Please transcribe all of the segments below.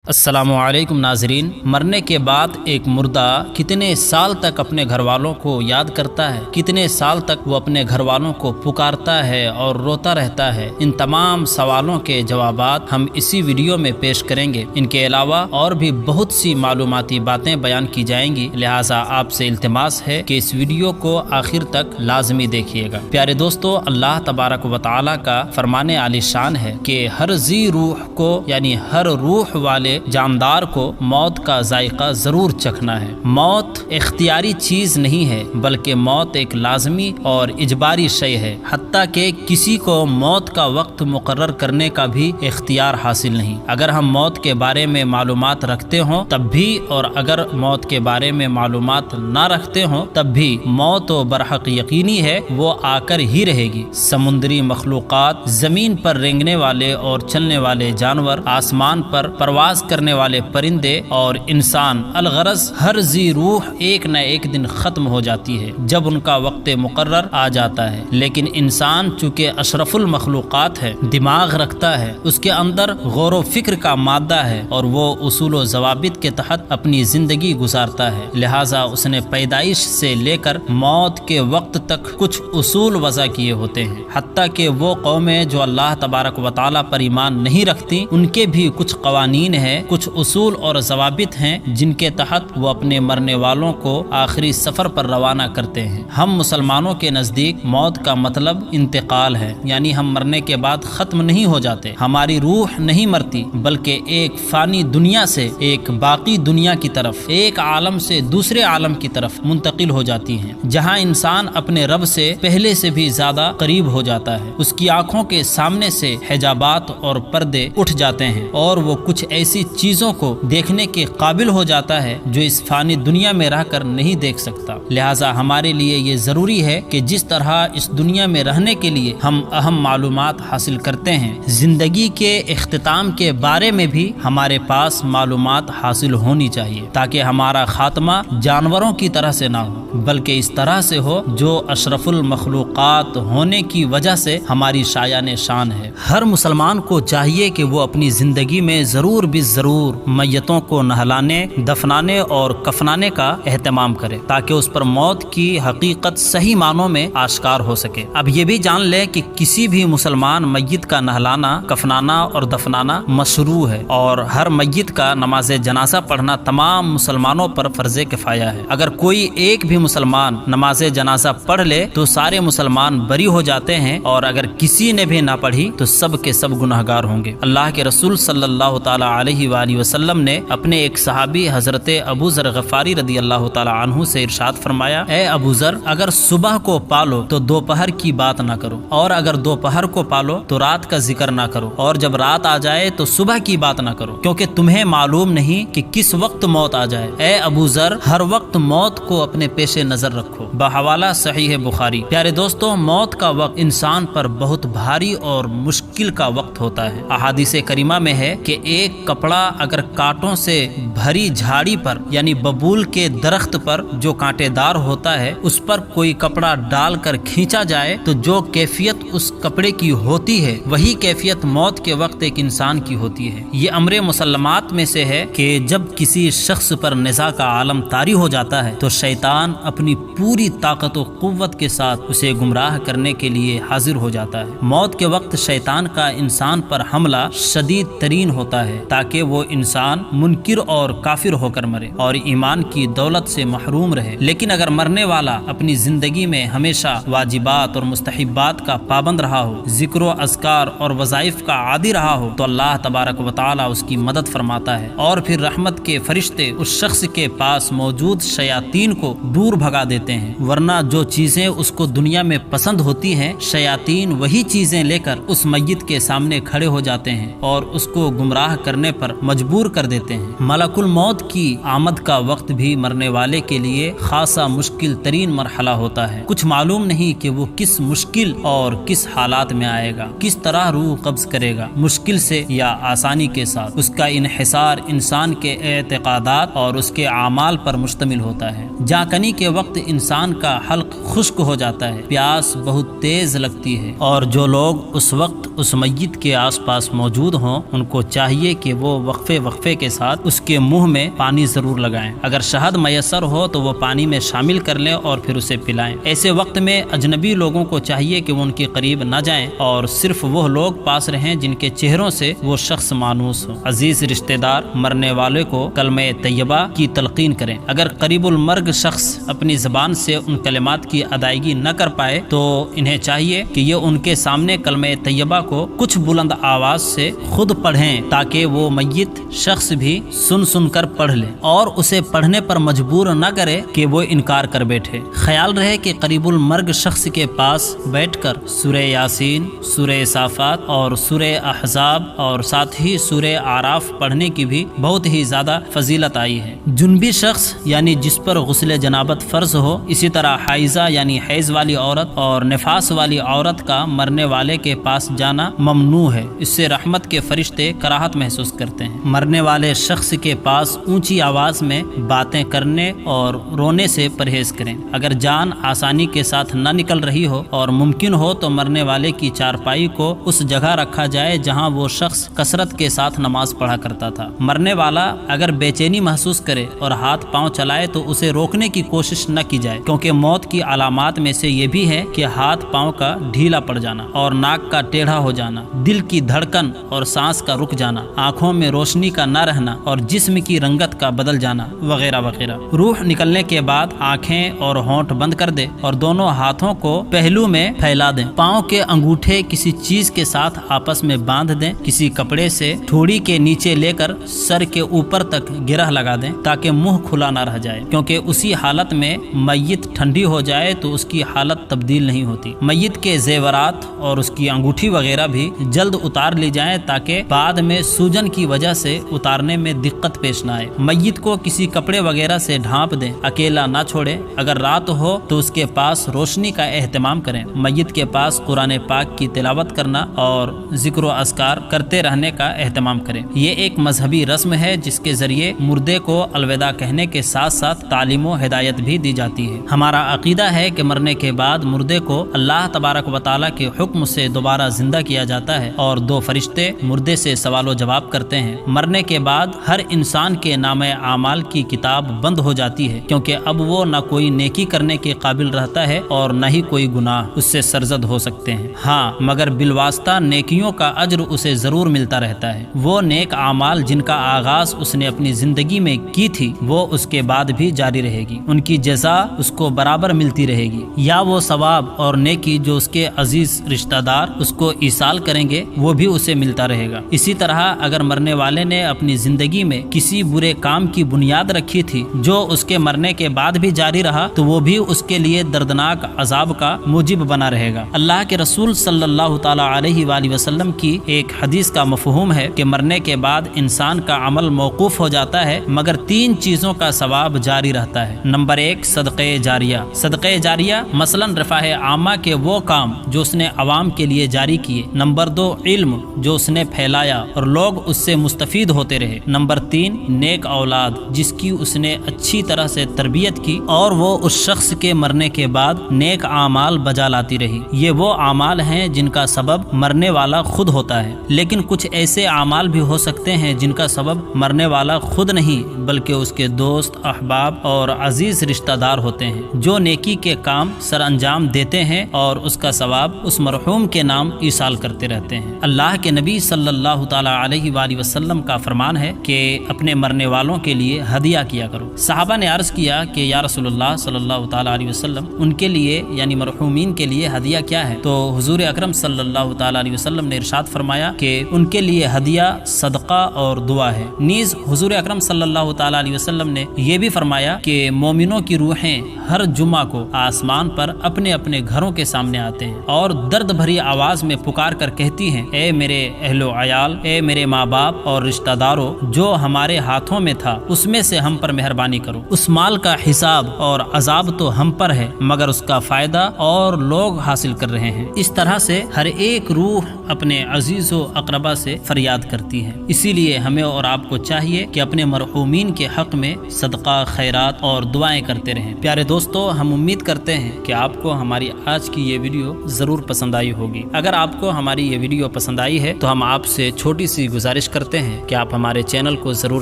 السلام علیکم ناظرین، مرنے کے بعد ایک مردہ کتنے سال تک اپنے گھر والوں کو یاد کرتا ہے، کتنے سال تک وہ اپنے گھر والوں کو پکارتا ہے اور روتا رہتا ہے؟ ان تمام سوالوں کے جوابات ہم اسی ویڈیو میں پیش کریں گے۔ ان کے علاوہ اور بھی بہت سی معلوماتی باتیں بیان کی جائیں گی، لہٰذا آپ سے التماس ہے کہ اس ویڈیو کو آخر تک لازمی دیکھیے گا۔ پیارے دوستو، اللہ تبارک و تعالی کا فرمان عالی شان ہے کہ ہر ذی روح کو، یعنی ہر روح والے جاندار کو موت کا ذائقہ ضرور چکھنا ہے۔ موت اختیاری چیز نہیں ہے، بلکہ موت ایک لازمی اور اجباری شے ہے، حتیٰ کہ کسی کو موت کا وقت مقرر کرنے کا بھی اختیار حاصل نہیں۔ اگر ہم موت کے بارے میں معلومات رکھتے ہوں تب بھی، اور اگر موت کے بارے میں معلومات نہ رکھتے ہوں تب بھی، موت و برحق یقینی ہے وہ آ کر ہی رہے گی۔ سمندری مخلوقات، زمین پر رینگنے والے اور چلنے والے جانور، آسمان پر پرواز کرنے والے پرندے اور انسان، الغرض ہر ذی روح ایک نہ ایک دن ختم ہو جاتی ہے جب ان کا وقت مقرر آ جاتا ہے۔ لیکن انسان چونکہ اشرف المخلوقات ہے، دماغ رکھتا ہے، اس کے اندر غور و فکر کا مادہ ہے اور وہ اصول و ضوابط کے تحت اپنی زندگی گزارتا ہے، لہٰذا اس نے پیدائش سے لے کر موت کے وقت تک کچھ اصول وضع کیے ہوتے ہیں۔ حتیٰ کہ وہ قومیں جو اللہ تبارک و تعالی پر ایمان نہیں رکھتی، ان کے بھی کچھ قوانین ہیں، کچھ اصول اور ضوابط ہیں جن کے تحت وہ اپنے مرنے والوں کو آخری سفر پر روانہ کرتے ہیں۔ ہم مسلمانوں کے نزدیک موت کا مطلب انتقال ہے، یعنی ہم مرنے کے بعد ختم نہیں ہو جاتے، ہماری روح نہیں مرتی، بلکہ ایک فانی دنیا سے ایک باقی دنیا کی طرف، ایک عالم سے دوسرے عالم کی طرف منتقل ہو جاتی ہیں، جہاں انسان اپنے رب سے پہلے سے بھی زیادہ قریب ہو جاتا ہے۔ اس کی آنکھوں کے سامنے سے حجابات اور پردے اٹھ جاتے ہیں اور وہ کچھ ایسی چیزوں کو دیکھنے کے قابل ہو جاتا ہے جو اس فانی دنیا میں رہ کر نہیں دیکھ سکتا۔ لہٰذا ہمارے لیے یہ ضروری ہے کہ جس طرح اس دنیا میں رہنے کے لیے ہم اہم معلومات حاصل کرتے ہیں، زندگی کے اختتام کے بارے میں بھی ہمارے پاس معلومات حاصل ہونی چاہیے، تاکہ ہمارا خاتمہ جانوروں کی طرح سے نہ ہو، بلکہ اس طرح سے ہو جو اشرف المخلوقات ہونے کی وجہ سے ہماری شایان شان ہے۔ ہر مسلمان کو چاہیے کہ وہ اپنی زندگی میں ضرور ضرور میتوں کو نہلانے، دفنانے اور کفنانے کا اہتمام کرے، تاکہ اس پر موت کی حقیقت صحیح معنوں میں آشکار ہو سکے۔ اب یہ بھی جان لیں کہ کسی بھی مسلمان میت کا نہلانا، کفنانا اور دفنانا مشروع ہے، اور ہر میت کا نماز جنازہ پڑھنا تمام مسلمانوں پر فرض کفایہ ہے۔ اگر کوئی ایک بھی مسلمان نماز جنازہ پڑھ لے تو سارے مسلمان بری ہو جاتے ہیں، اور اگر کسی نے بھی نہ پڑھی تو سب کے سب گناہگار ہوں گے۔ اللہ کے رسول صلی اللہ تعالی علیہ وآلہ وسلم نے اپنے ایک صحابی حضرت ابو ذر غفاری رضی اللہ تعالی عنہ سے ارشاد فرمایا، اے ابو ذر، اگر صبح کو پالو تو دوپہر کی بات نہ کرو، اور اگر دوپہر کو پالو تو رات کا ذکر نہ کرو، اور جب رات آ جائے تو صبح کی بات نہ کرو، کیونکہ تمہیں معلوم نہیں کہ کس وقت موت آ جائے۔ اے ابو ذر، ہر وقت موت کو اپنے پیش نظر رکھو، بحوالہ صحیح بخاری۔ پیارے دوستو، موت کا وقت انسان پر بہت بھاری اور مشکل کا وقت ہوتا ہے۔ احادیث کریمہ میں ہے کہ ایک کپڑا اگر کانٹوں سے بھری جھاڑی پر، یعنی ببول کے درخت پر جو کانٹے دار ہوتا ہے، اس پر کوئی کپڑا ڈال کر کھینچا جائے تو جو کیفیت اس کپڑے کی ہوتی ہے، وہی کیفیت موت کے وقت ایک انسان کی ہوتی ہے۔ یہ امر مسلمات میں سے ہے کہ جب کسی شخص پر نزاع کا عالم طاری ہو جاتا ہے تو شیطان اپنی پوری طاقت و قوت کے ساتھ اسے گمراہ کرنے کے لیے حاضر ہو جاتا ہے۔ موت کے وقت شیطان کا انسان پر حملہ شدید ترین ہوتا ہے، تاکہ وہ انسان منکر اور کافر ہو کر مرے اور ایمان کی دولت سے محروم رہے۔ لیکن اگر مرنے والا اپنی زندگی میں ہمیشہ واجبات اور مستحبات کا پابند رہا ہو، ذکر و اذکار اور وظائف کا عادی رہا ہو، تو اللہ تبارک و تعالی اس کی مدد فرماتا ہے، اور پھر رحمت کے فرشتے اس شخص کے پاس موجود شیاطین کو دور بھگا دیتے ہیں۔ ورنہ جو چیزیں اس کو دنیا میں پسند ہوتی ہیں، شیاطین وہی چیزیں لے کر اس میت کے سامنے کھڑے ہو جاتے ہیں اور اس کو گمراہ کرنے پر مجبور کر دیتے ہیں۔ ملک الموت کی آمد کا وقت بھی مرنے والے کے لیے خاصا مشکل ترین مرحلہ ہوتا ہے۔ کچھ معلوم نہیں کہ وہ کس مشکل اور کس حالات میں آئے گا، کس طرح روح قبض کرے گا، مشکل سے یا آسانی کے ساتھ۔ اس کا انحصار انسان کے اعتقادات اور اس کے اعمال پر مشتمل ہوتا ہے۔ جاکنی کے وقت انسان کا حلق خشک ہو جاتا ہے، پیاس بہت تیز لگتی ہے، اور جو لوگ اس وقت اس میت کے آس پاس موجود ہوں ان کو چاہیے کہ وہ وقفے کے ساتھ اس کے منہ میں پانی ضرور لگائیں۔ اگر شہد میسر ہو تو وہ پانی میں شامل کر لیں اور پھر اسے پلائیں۔ ایسے وقت میں اجنبی لوگوں کو چاہیے کہ وہ ان کے قریب نہ جائیں اور صرف وہ لوگ پاس رہیں جن کے چہروں سے وہ شخص مانوس ہو۔ عزیز رشتہ دار مرنے والے کو کلمہ طیبہ کی تلقین کریں۔ اگر قریب المرگ شخص اپنی زبان سے ان کلمات کی ادائیگی نہ کر پائے تو انہیں چاہیے کہ یہ ان کے سامنے کلمہ طیبہ کو کچھ بلند آواز سے خود پڑھیں تاکہ وہ میت شخص بھی سن کر پڑھ لے اور اسے پڑھنے پر مجبور نہ کرے کہ وہ انکار کر بیٹھے۔ خیال رہے کہ قریب المرگ شخص کے پاس بیٹھ کر سورہ یاسین، سورہ صافات اور سورہ احزاب اور ساتھ ہی سورہ اعراف پڑھنے کی بھی بہت ہی زیادہ فضیلت آئی ہے۔ جنبی شخص یعنی جس پر غسل جنابت فرض ہو، اسی طرح حائضہ یعنی حیض والی عورت اور نفاس والی عورت کا مرنے والے کے پاس جانا ممنوع ہے۔ اس سے رحمت کے فرشتے کراہت محسوس کرتے ہیں۔ مرنے والے شخص کے پاس اونچی آواز میں باتیں کرنے اور رونے سے پرہیز کریں۔ اگر جان آسانی کے ساتھ نہ نکل رہی ہو اور ممکن ہو تو مرنے والے کی چارپائی کو اس جگہ رکھا جائے جہاں وہ شخص کثرت کے ساتھ نماز پڑھا کرتا تھا۔ مرنے والا اگر بے چینی محسوس کرے اور ہاتھ پاؤں چلائے تو اسے روکنے کی کوشش نہ کی جائے، کیونکہ موت کی علامات میں سے یہ بھی ہے کہ ہاتھ پاؤں کا ڈھیلا پڑ جانا اور ناک کا ٹیڑھا ہو جانا، دل کی دھڑکن اور سانس کا رک جانا، آنکھوں میں روشنی کا نہ رہنا اور جسم کی رنگت کا بدل جانا وغیرہ وغیرہ۔ روح نکلنے کے بعد آنکھیں اور ہونٹ بند کر دے اور دونوں ہاتھوں کو پہلو میں پھیلا دیں۔ پاؤں کے انگوٹھے کسی چیز کے ساتھ آپس میں باندھ دیں، کسی کپڑے سے ٹھوڑی کے نیچے لے کر سر کے اوپر تک گرہ لگا دیں تاکہ منہ کھلا نہ رہ جائے، کیونکہ اسی حالت میں میت ٹھنڈی ہو جائے تو اس کی حالت تبدیل نہیں ہوتی۔ میت کے زیورات اور اس کی انگوٹھی وغیرہ بھی جلد اتار لی جائیں تاکہ بعد میں سوجن کی وجہ سے اتارنے میں دقت پیش نہ آئے۔ میت کو کسی کپڑے وغیرہ سے ڈھانپ دیں، اکیلا نہ چھوڑیں۔ اگر رات ہو تو اس کے پاس روشنی کا اہتمام کریں۔ میت کے پاس قرآن پاک کی تلاوت کرنا اور ذکر و اذکار کرتے رہنے کا اہتمام کریں۔ یہ ایک مذہبی رسم ہے جس کے ذریعے مردے کو الوداع کہنے کے ساتھ ساتھ تعلیم و ہدایت بھی دی جاتی ہے۔ ہمارا عقیدہ ہے کہ مرنے کے بعد مردے کو اللہ تبارک و تعالیٰ کے حکم سے دوبارہ زندہ کیا جاتا ہے اور دو فرشتے مردے سے سوال و جواب کرتے ہیں۔ مرنے کے بعد ہر انسان کے نامہ اعمال کی کتاب بند ہو جاتی ہے، کیونکہ اب وہ نہ کوئی نیکی کرنے کے قابل رہتا ہے اور نہ ہی کوئی گناہ اس سے سرزد ہو سکتے ہیں۔ ہاں، مگر بالواسطہ نیکیوں کا اجر اسے ضرور ملتا رہتا ہے۔ وہ نیک اعمال جن کا آغاز اس نے اپنی زندگی میں کی تھی وہ اس کے بعد بھی جاری رہے گی، ان کی جزا اس کو برابر ملتی رہے گی، یا وہ ثواب اور نیکی جو اس کے عزیز رشتہ دار اس کو ایصال کریں گے وہ بھی اسے ملتا رہے گا۔ اسی طرح اگر مرنے والے نے اپنی زندگی میں کسی برے کام کی بنیاد رکھی تھی جو اس کے مرنے کے بعد بھی جاری رہا تو وہ بھی اس کے لیے دردناک عذاب کا موجب بنا رہے گا۔ اللہ کے رسول صلی اللہ تعالی علیہ وآلہ وسلم کی ایک حدیث کا مفہوم ہے کہ مرنے کے بعد انسان کا عمل موقوف ہو جاتا ہے مگر تین چیزوں کا ثواب جاری رہتا ہے۔ نمبر 1 صدقہ جاریہ۔ صدقہ جاریہ مثلا رفاہ عامہ کے وہ کام جو اس نے عوام کے لیے جاری کیے۔ نمبر 2 علم جو اس نے پھیلایا اور لوگ اس سے مستفید ہوتے رہے۔ نمبر 3 نیک اولاد جس کی اس نے اچھی طرح سے تربیت کی اور وہ اس شخص کے مرنے کے بعد نیک اعمال بجا لاتی رہی۔ یہ وہ اعمال ہیں جن کا سبب مرنے والا خود ہوتا ہے، لیکن کچھ ایسے اعمال بھی ہو سکتے ہیں جن کا سبب مرنے والا خود نہیں بلکہ اس کے دوست، احباب اور عزیز رشتہ دار ہوتے ہیں جو نیکی کے کام سر انجام دیتے ہیں اور اس کا ثواب اس مرحوم کے نام ایصال کرتے رہتے ہیں۔ اللہ کے نبی صلی اللہ تعالی علیہ وآلہ وسلم کا فرمان ہے کہ اپنے مرنے والوں کے لیے ہدیہ کیا کرو۔ صحابہ نے عرض کیا کہ یا رسول اللہ صلی اللہ تعالی علیہ وسلم ان کے لیے یعنی مرحومین کے لیے ہدیہ کیا ہے؟ تو حضور اکرم صلی اللہ تعالی علیہ وسلم نے ارشاد فرمایا کہ ان کے لیے ہدیہ صدقہ اور دعا ہے۔ نیز حضور اکرم صلی اللہ تعالی علیہ وسلم نے یہ بھی فرمایا کہ مومنوں کی روحیں ہر جمعہ کو آسمان پر اپنے اپنے گھروں کے سامنے آتے ہیں اور درد بھری آواز میں پکار کر کہتی ہیں اے میرے اہل و عیال، اے میرے ماں باپ اور رشتہ داروں، جو ہمارے ہاتھوں میں تھا اس میں سے ہم پر مہربانی کرو۔ اس مال کا حساب اور عذاب تو ہم پر ہے مگر اس کا فائدہ اور لوگ حاصل کر رہے ہیں۔ اس طرح سے ہر ایک روح اپنے عزیز و اقربا سے فریاد کرتی ہے۔ اسی لیے ہمیں اور آپ کو چاہیے کہ اپنے مرحومین کے حق میں صدقہ، خیرات اور دعائیں کرتے رہیں۔ پیارے دوستو، ہم امید کرتے ہیں کہ آپ کو ہماری آج کی یہ ویڈیو ضرور پسند آئی ہوگی۔ اگر آپ کو ہماری یہ ویڈیو پسند آئی ہے تو ہم آپ سے چھوٹی سی گزارش کرتے ہیں کہ آپ ہمارے چینل کو ضرور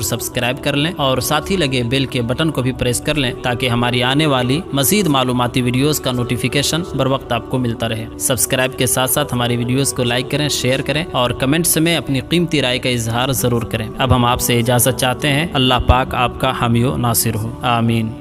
سبسکرائب کر لیں اور ساتھ ہی لگے بیل کے بٹن کو بھی پریس کر لیں تاکہ ہماری آنے والی مزید معلوماتی ویڈیوز کا نوٹیفیکیشن بر وقت آپ کو ملتا رہے۔ سبسکرائب کے ساتھ ساتھ ہماری ویڈیوز کو لائک کریں، شیئر کریں اور کمنٹس میں اپنی قیمتی رائے کا اظہار ضرور کریں۔ اب ہم آپ سے اجازت چاہتے ہیں۔ اللہ پاک آپ کا حامی و ناصر ہو، آمین۔